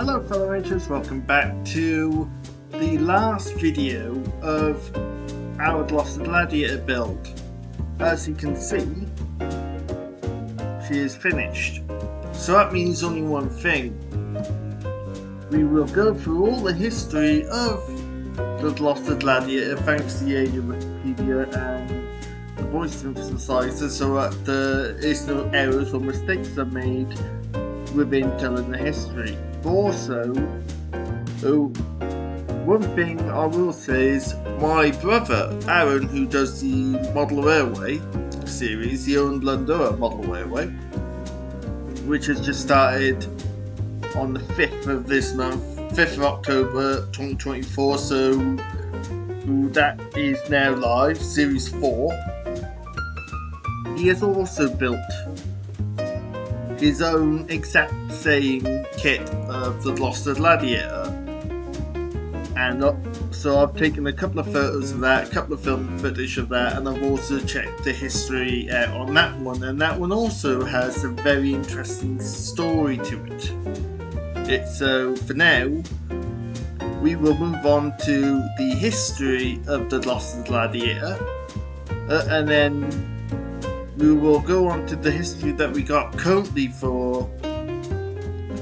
Hello fellow rangers, welcome back to the last video of our Gloster Gladiator build. As you can see, she is finished. So that means only one thing. We will go through all the history of the Gloster Gladiator thanks to the aid of Wikipedia and the voice synthesizer so that there is no errors or mistakes are made within telling the history. Also, one thing I will say is my brother Aaron, who does the Model Railway series, the Owen Blundera Model Railway, which has just started on the 5th of this month, 5th of October 2024, so that is now live, Series 4. He has also built his own exact same kit of the Gloster Gladiator, and so I've taken a couple of photos of that, a couple of film footage of that, and I've also checked the history out on that one, and that one also has a very interesting story to it. So for now, we will move on to the history of the Gloster Gladiator, and then we will go on to the history that we got currently for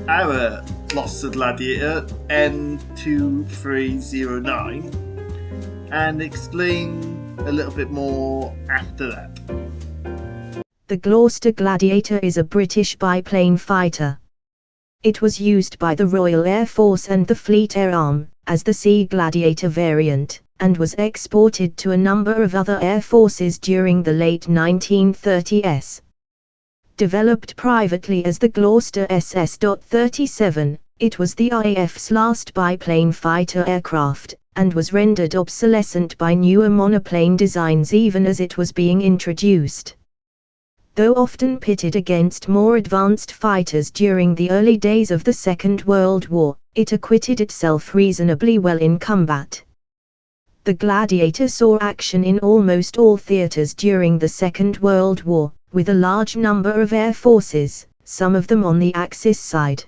our Gloster Gladiator N2309 and explain a little bit more after that. The Gloster Gladiator is a British biplane fighter. It was used by the Royal Air Force and the Fleet Air Arm as the Sea Gladiator variant, and was exported to a number of other air forces during the late 1930s. Developed privately as the Gloster SS.37, it was the RAF's last biplane fighter aircraft, and was rendered obsolescent by newer monoplane designs even as it was being introduced. Though often pitted against more advanced fighters during the early days of the Second World War, it acquitted itself reasonably well in combat. The Gladiator saw action in almost all theatres during the Second World War, with a large number of air forces, some of them on the Axis side.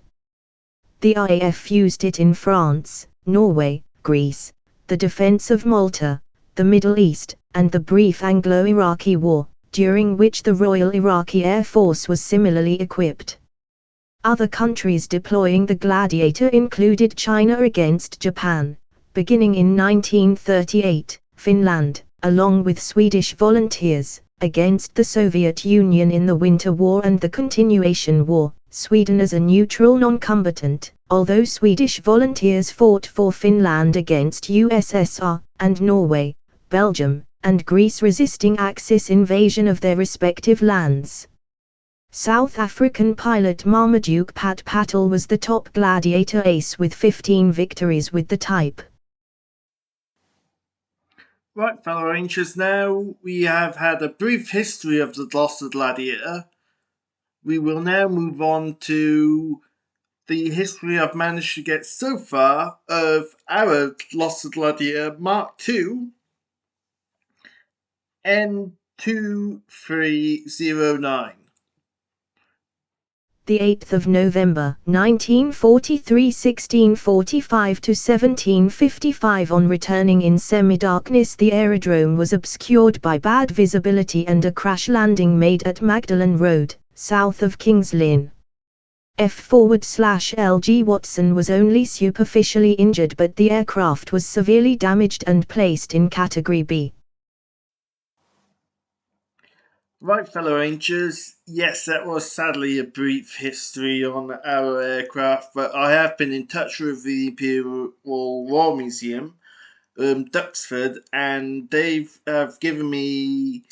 The RAF used it in France, Norway, Greece, the defence of Malta, the Middle East, and the brief Anglo-Iraqi War, during which the Royal Iraqi Air Force was similarly equipped. Other countries deploying the Gladiator included China against Japan, beginning in 1938, Finland, along with Swedish volunteers, against the Soviet Union in the Winter War and the Continuation War, Sweden as a neutral non-combatant, although Swedish volunteers fought for Finland against USSR, and Norway, Belgium, and Greece resisting Axis invasion of their respective lands. South African pilot Marmaduke Pat Patel was the top Gladiator ace with 15 victories with the type. Right, fellow rangers, now we have had a brief history of the Gloster Gladiator. We will now move on to the history I've managed to get so far of our Gloster Gladiator Mark II N2309. The 8th of November, 1943, 1645 to 1755. On returning in semi-darkness, the aerodrome was obscured by bad visibility and a crash landing made at Magdalen Road, south of King's Lynn. F/LG Watson was only superficially injured, but the aircraft was severely damaged and placed in Category B. Right, fellow rangers, yes, that was sadly a brief history on our aircraft, but I have been in touch with the Imperial War Museum, Duxford, and they've recommended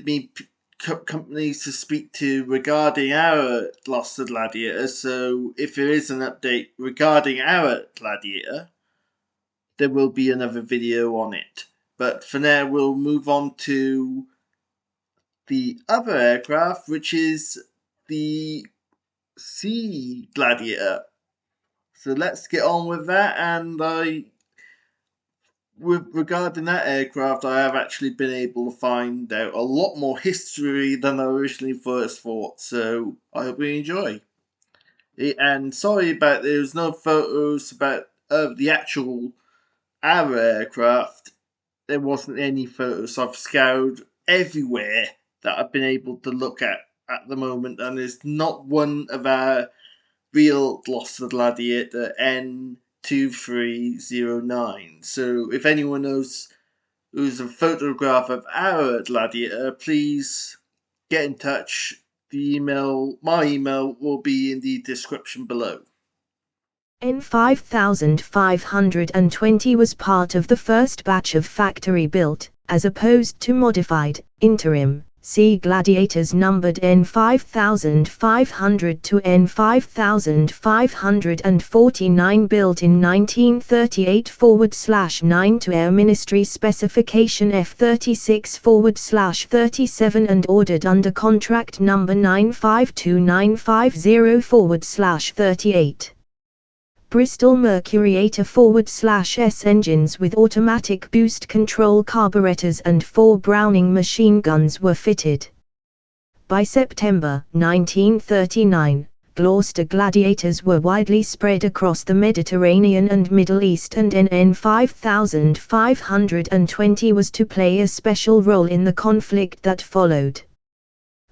me companies to speak to regarding our Gloster Gladiator, so if there is an update regarding our Gladiator, there will be another video on it. But for now, we'll move on to the other aircraft, which is the Sea Gladiator. So let's get on with that, and regarding that aircraft, I have actually been able to find out a lot more history than I originally first thought, so I hope you enjoy. And sorry about there's no photos about the actual our aircraft. There wasn't any photos. I've scoured everywhere that I've been able to look at the moment, and there's not one of our real Gloster Gladiator N2309. So if anyone knows who's a photograph of our Gladiator, please get in touch. My email will be in the description below. N5520 was part of the first batch of factory-built, as opposed to modified, interim, C Gladiators numbered N5500 to N5549 built in 1938/9 to Air Ministry specification F36/37 and ordered under contract number 952950/38. Bristol Mercuriator/S engines with automatic boost control carburetors and 4 Browning machine guns were fitted. By September 1939, Gloster Gladiators were widely spread across the Mediterranean and Middle East, and NN 5520 was to play a special role in the conflict that followed.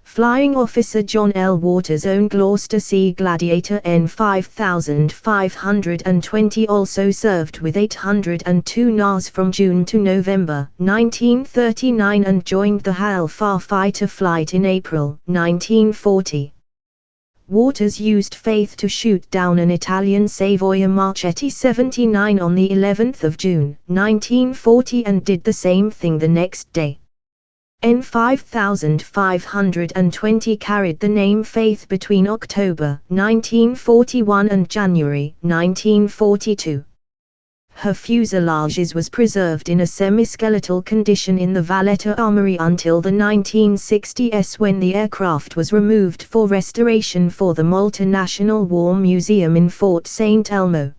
Flying Officer John L. Waters' own Gloster C Gladiator N5520 also served with 802 NAS from June to November 1939 and joined the HAL Farfighter flight in April 1940. Waters used Faith to shoot down an Italian Savoia Marchetti 79 on the 11th of June 1940 and did the same thing the next day. N5520 carried the name Faith between October 1941 and January 1942. Her fuselage was preserved in a semi-skeletal condition in the Valletta Armory until the 1960s, when the aircraft was removed for restoration for the Malta National War Museum in Fort St. Elmo.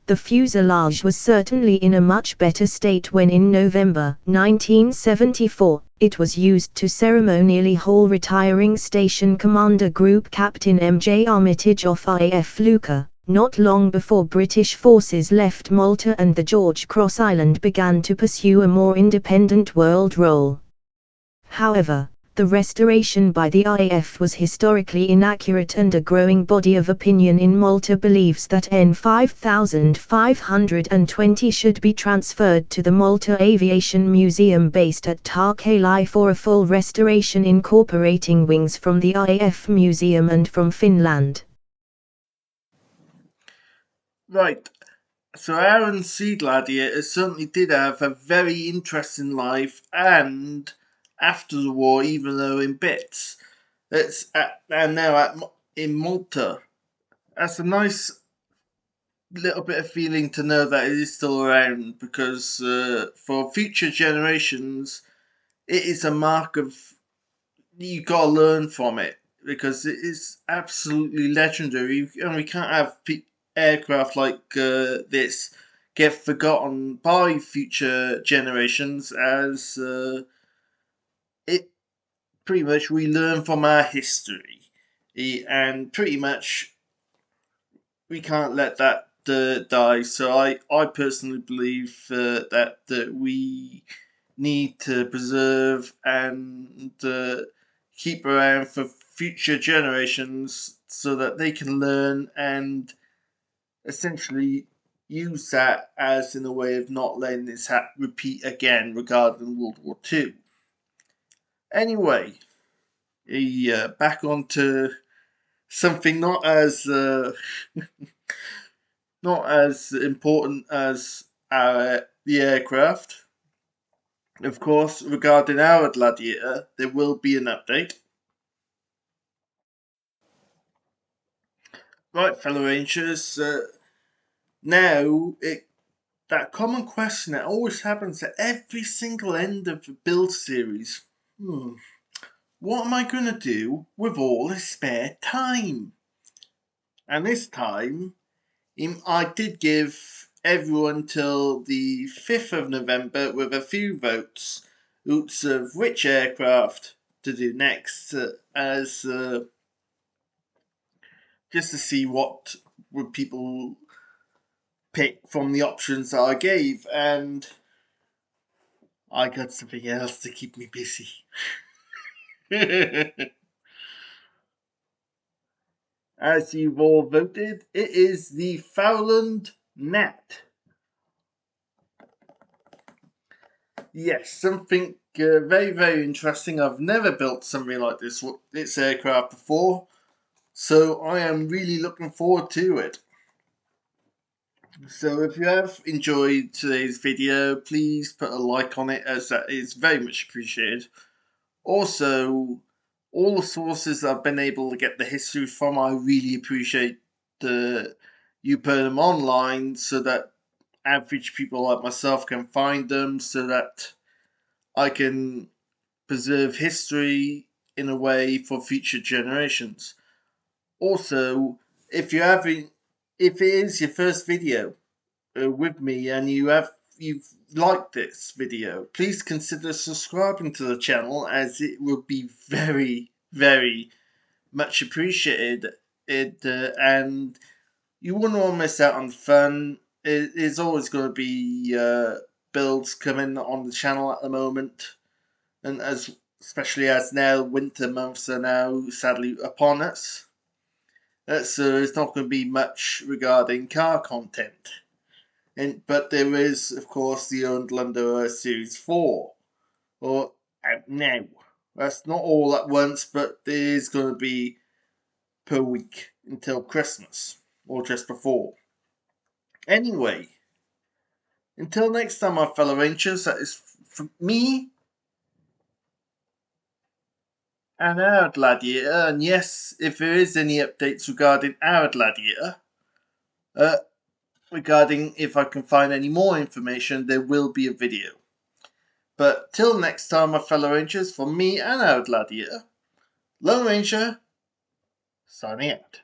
The fuselage was certainly in a much better state when in November 1974, it was used to ceremonially haul retiring Station Commander Group Captain M.J. Armitage off RAF Lucca, not long before British forces left Malta and the George Cross Island began to pursue a more independent world role. However, the restoration by the RAF was historically inaccurate, and a growing body of opinion in Malta believes that N5520 should be transferred to the Malta Aviation Museum based at Tarkali for a full restoration incorporating wings from the RAF Museum and from Finland. Right, so Aaron C. Gladiator certainly did have a very interesting life, and after the war, even though in bits. And now in Malta. That's a nice little bit of feeling to know that it is still around, because for future generations, it is a mark of you gotta learn from it, because it is absolutely legendary, and we can't have aircraft like this get forgotten by future generations, as it pretty much we learn from our history, and pretty much we can't let that die. So I personally believe that we need to preserve and keep around for future generations so that they can learn and essentially use that as in a way of not letting this repeat again regarding World War II. Anyway, back onto something not as not as important as the aircraft. Of course, regarding our Gladiator, there will be an update. Right, fellow Rangers, now that common question that always happens at every single end of the build series. What am I going to do with all this spare time? And this time, I did give everyone till the 5th of November with a few votes of which aircraft to do next, as just to see what would people pick from the options that I gave, and I got something else to keep me busy. As you've all voted, it is the Fowland Gnat. Yes, something very, very interesting. I've never built something like this aircraft before, so I am really looking forward to it. So if you have enjoyed today's video, please put a like on it, as that is very much appreciated. Also, all the sources I've been able to get the history from, I really appreciate you put them online so that average people like myself can find them, so that I can preserve history in a way for future generations. Also, if if it is your first video with me and you've liked this video, please consider subscribing to the channel, as it would be very, very much appreciated. And you wouldn't want to miss out on the fun. It's always going to be builds coming on the channel at the moment, and especially as now winter months are now sadly upon us. So there's not going to be much regarding car content. But there is, of course, the Unlander Series 4, or out now. That's not all at once, but there is going to be per week until Christmas, or just before. Anyway, until next time, my fellow Rangers, that is from me and our Gladiator. And yes, if there is any updates regarding our Gladiator, regarding if I can find any more information, there will be a video. But till next time, my fellow Rangers, from me and our Gladiator, Lone Ranger, signing out.